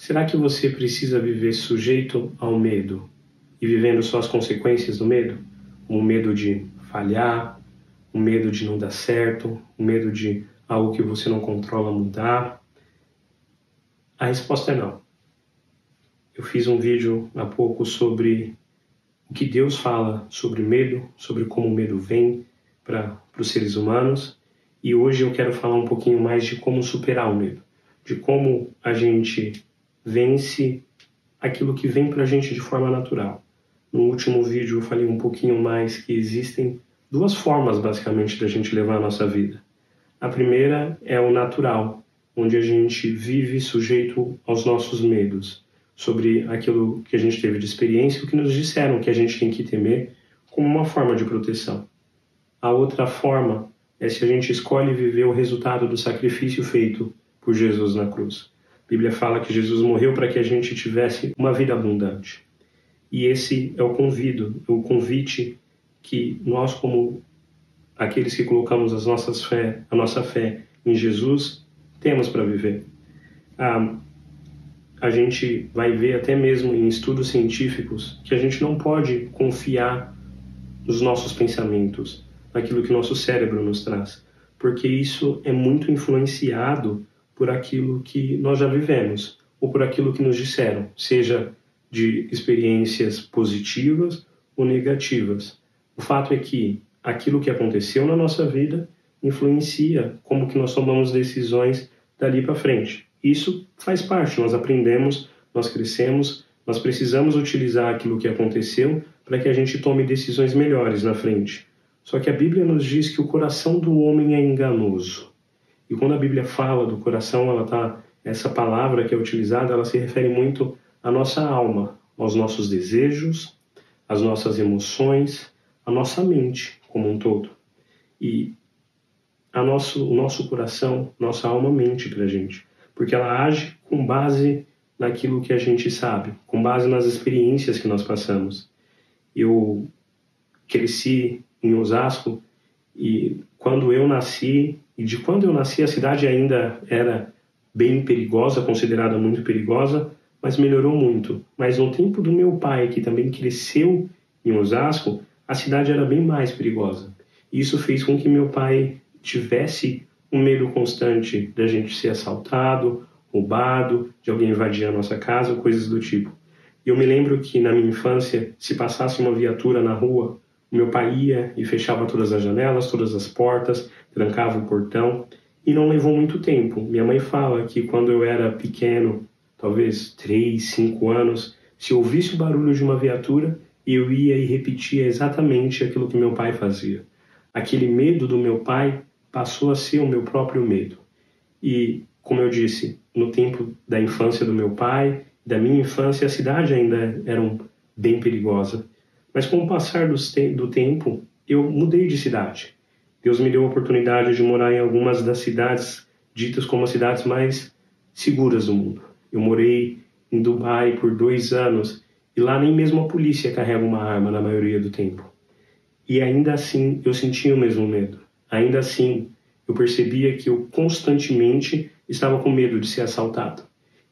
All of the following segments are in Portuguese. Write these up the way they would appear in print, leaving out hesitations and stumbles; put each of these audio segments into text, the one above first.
Será que você precisa viver sujeito ao medo e vivendo só as consequências do medo? O medo de falhar, o medo de não dar certo, o medo de algo que você não controla mudar? A resposta é não. Eu fiz um vídeo há pouco sobre o que Deus fala sobre medo, sobre como o medo vem para os seres humanos, e hoje eu quero falar um pouquinho mais de como superar o medo, de como a gente vence aquilo que vem para a gente de forma natural. No último vídeo eu falei um pouquinho mais que existem duas formas basicamente da gente levar a nossa vida. A primeira é o natural, onde a gente vive sujeito aos nossos medos, sobre aquilo que a gente teve de experiência, o que nos disseram que a gente tem que temer como uma forma de proteção. A outra forma é se a gente escolhe viver o resultado do sacrifício feito por Jesus na cruz. A Bíblia fala que Jesus morreu para que a gente tivesse uma vida abundante. E esse é o convite que nós, como aqueles que colocamos a nossa fé em Jesus, temos para viver. A gente vai ver até mesmo em estudos científicos que a gente não pode confiar nos nossos pensamentos, naquilo que nosso cérebro nos traz, porque isso é muito influenciado por aquilo que nós já vivemos, ou por aquilo que nos disseram, seja de experiências positivas ou negativas. O fato é que aquilo que aconteceu na nossa vida influencia como que nós tomamos decisões dali para frente. Isso faz parte, nós aprendemos, nós crescemos, nós precisamos utilizar aquilo que aconteceu para que a gente tome decisões melhores na frente. Só que a Bíblia nos diz que o coração do homem é enganoso. E quando a Bíblia fala do coração, essa palavra que é utilizada, ela se refere muito à nossa alma, aos nossos desejos, às nossas emoções, à nossa mente como um todo. E o nosso coração, nossa alma mente para a gente, porque ela age com base naquilo que a gente sabe, com base nas experiências que nós passamos. Eu cresci em Osasco e quando eu nasci a cidade ainda era bem perigosa, considerada muito perigosa, mas melhorou muito. Mas no tempo do meu pai, que também cresceu em Osasco, a cidade era bem mais perigosa. Isso fez com que meu pai tivesse um medo constante da gente ser assaltado, roubado, de alguém invadir a nossa casa, coisas do tipo. E eu me lembro que na minha infância, se passasse uma viatura na rua, meu pai ia e fechava todas as janelas, todas as portas, trancava o portão, e não levou muito tempo. Minha mãe fala que quando eu era pequeno, talvez 3, 5 anos, se eu ouvisse o barulho de uma viatura, eu ia e repetia exatamente aquilo que meu pai fazia. Aquele medo do meu pai passou a ser o meu próprio medo. E, como eu disse, no tempo da infância do meu pai, da minha infância, a cidade ainda era bem perigosa. Mas com o passar do tempo, eu mudei de cidade. Deus me deu a oportunidade de morar em algumas das cidades ditas como as cidades mais seguras do mundo. Eu morei em Dubai por 2 anos e lá nem mesmo a polícia carrega uma arma na maioria do tempo. E ainda assim eu sentia o mesmo medo. Ainda assim eu percebia que eu constantemente estava com medo de ser assaltado.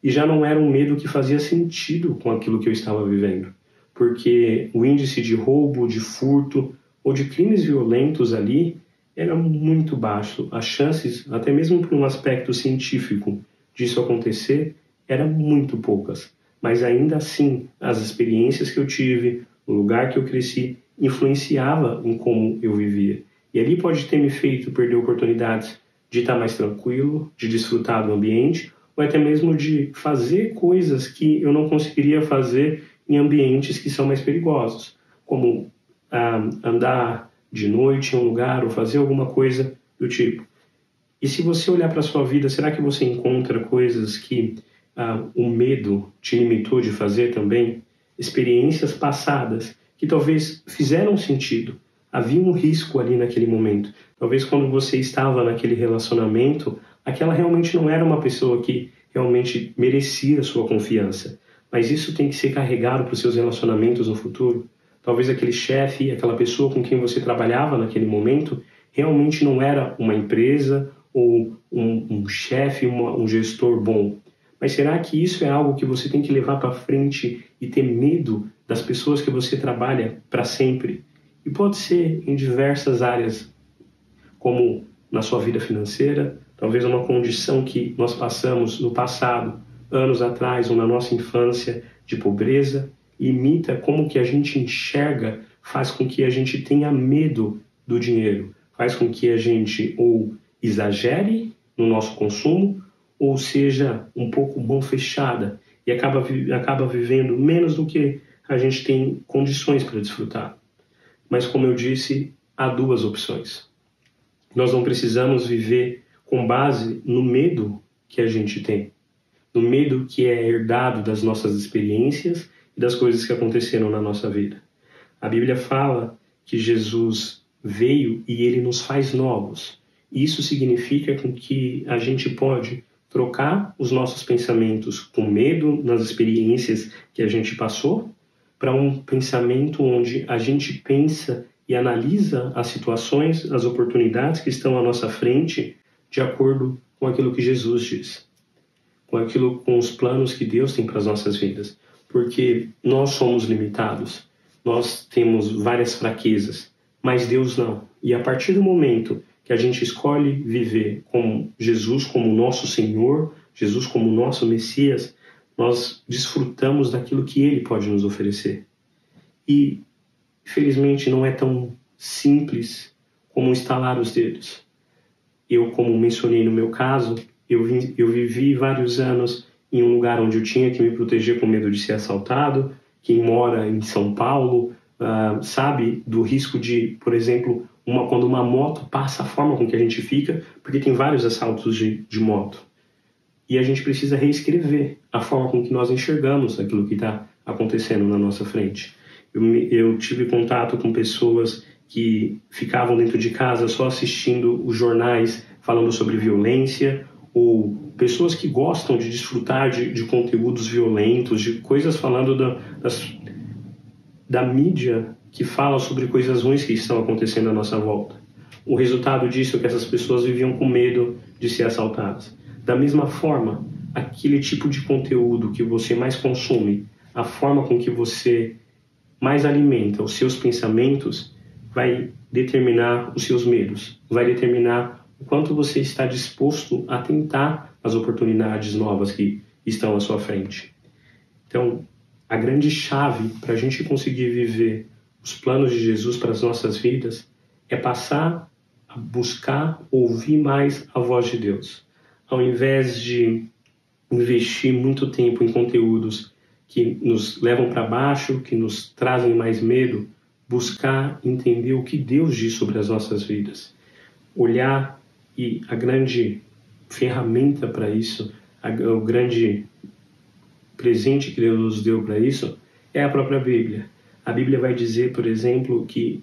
E já não era um medo que fazia sentido com aquilo que eu estava vivendo, porque o índice de roubo, de furto ou de crimes violentos ali era muito baixo. As chances, até mesmo por um aspecto científico, disso acontecer, eram muito poucas. Mas ainda assim, as experiências que eu tive, o lugar que eu cresci, influenciava em como eu vivia. E ali pode ter me feito perder oportunidades de estar mais tranquilo, de desfrutar do ambiente, ou até mesmo de fazer coisas que eu não conseguiria fazer em ambientes que são mais perigosos, como andar de noite em um lugar ou fazer alguma coisa do tipo. E se você olhar para a sua vida, será que você encontra coisas que o medo te limitou de fazer também? Experiências passadas que talvez fizeram sentido. Havia um risco ali naquele momento. Talvez quando você estava naquele relacionamento, aquela realmente não era uma pessoa que realmente merecia a sua confiança. Mas isso tem que ser carregado para os seus relacionamentos no futuro. Talvez aquele chefe, aquela pessoa com quem você trabalhava naquele momento, realmente não era uma empresa ou um chefe, um gestor bom. Mas será que isso é algo que você tem que levar para frente e ter medo das pessoas que você trabalha para sempre? E pode ser em diversas áreas, como na sua vida financeira, talvez uma condição que nós passamos no passado, anos atrás ou na nossa infância, de pobreza, limita como que a gente enxerga, faz com que a gente tenha medo do dinheiro, faz com que a gente ou exagere no nosso consumo, ou seja um pouco mão fechada e acaba vivendo menos do que a gente tem condições para desfrutar. Mas como eu disse, há duas opções. Nós não precisamos viver com base no medo que a gente tem, no medo que é herdado das nossas experiências e das coisas que aconteceram na nossa vida. A Bíblia fala que Jesus veio e ele nos faz novos. Isso significa que a gente pode trocar os nossos pensamentos com medo nas experiências que a gente passou para um pensamento onde a gente pensa e analisa as situações, as oportunidades que estão à nossa frente de acordo com aquilo que Jesus diz, com os planos que Deus tem para as nossas vidas. Porque nós somos limitados, nós temos várias fraquezas, mas Deus não. E a partir do momento que a gente escolhe viver com Jesus como nosso Senhor, Jesus como nosso Messias, nós desfrutamos daquilo que Ele pode nos oferecer. E, infelizmente, não é tão simples como estalar os dedos. Eu, como mencionei no meu caso, eu vivi vários anos em um lugar onde eu tinha que me proteger com medo de ser assaltado. Quem mora em São Paulo sabe do risco de, por exemplo, quando uma moto passa, a forma com que a gente fica, porque tem vários assaltos de moto. E a gente precisa reescrever a forma com que nós enxergamos aquilo que está acontecendo na nossa frente. Eu tive contato com pessoas que ficavam dentro de casa só assistindo os jornais falando sobre violência, ou pessoas que gostam de desfrutar de conteúdos violentos, de coisas falando da mídia que fala sobre coisas ruins que estão acontecendo à nossa volta. O resultado disso é que essas pessoas viviam com medo de ser assaltadas. Da mesma forma, aquele tipo de conteúdo que você mais consome, a forma com que você mais alimenta os seus pensamentos, vai determinar os seus medos, vai determinar o quanto você está disposto a tentar as oportunidades novas que estão à sua frente. Então, a grande chave para a gente conseguir viver os planos de Jesus para as nossas vidas é passar a buscar ouvir mais a voz de Deus. Ao invés de investir muito tempo em conteúdos que nos levam para baixo, que nos trazem mais medo, buscar entender o que Deus diz sobre as nossas vidas. Olhar, e a grande ferramenta para isso, o grande presente que Deus nos deu para isso, é a própria Bíblia. A Bíblia vai dizer, por exemplo, que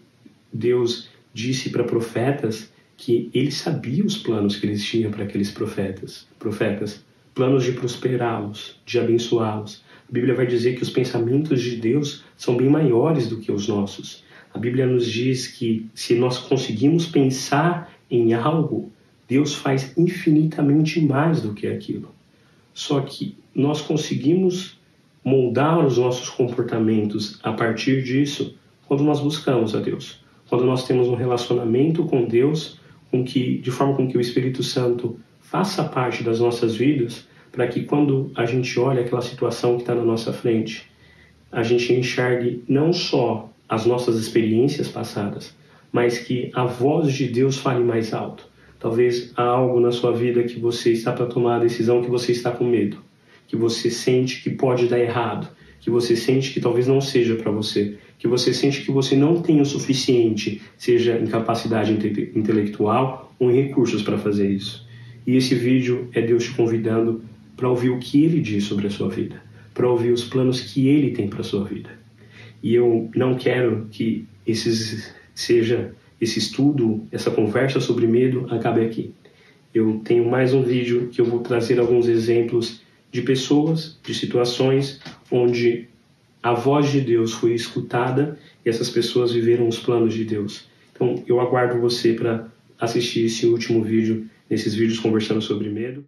Deus disse para profetas que ele sabia os planos que eles tinham para aqueles profetas, planos de prosperá-los, de abençoá-los. A Bíblia vai dizer que os pensamentos de Deus são bem maiores do que os nossos. A Bíblia nos diz que se nós conseguimos pensar em algo, Deus faz infinitamente mais do que aquilo. Só que nós conseguimos moldar os nossos comportamentos a partir disso quando nós buscamos a Deus. Quando nós temos um relacionamento com Deus, de forma com que o Espírito Santo faça parte das nossas vidas, para que quando a gente olha aquela situação que está na nossa frente, a gente enxergue não só as nossas experiências passadas, mas que a voz de Deus fale mais alto. Talvez há algo na sua vida que você está para tomar a decisão que você está com medo, que você sente que pode dar errado, que você sente que talvez não seja para você, que você sente que você não tem o suficiente, seja em capacidade intelectual ou em recursos para fazer isso. E esse vídeo é Deus te convidando para ouvir o que Ele diz sobre a sua vida, para ouvir os planos que Ele tem para a sua vida. E eu não quero que esse estudo, essa conversa sobre medo acabe aqui. Eu tenho mais um vídeo que eu vou trazer alguns exemplos de pessoas, de situações onde a voz de Deus foi escutada e essas pessoas viveram os planos de Deus. Então eu aguardo você para assistir esse último vídeo, nesses vídeos conversando sobre medo.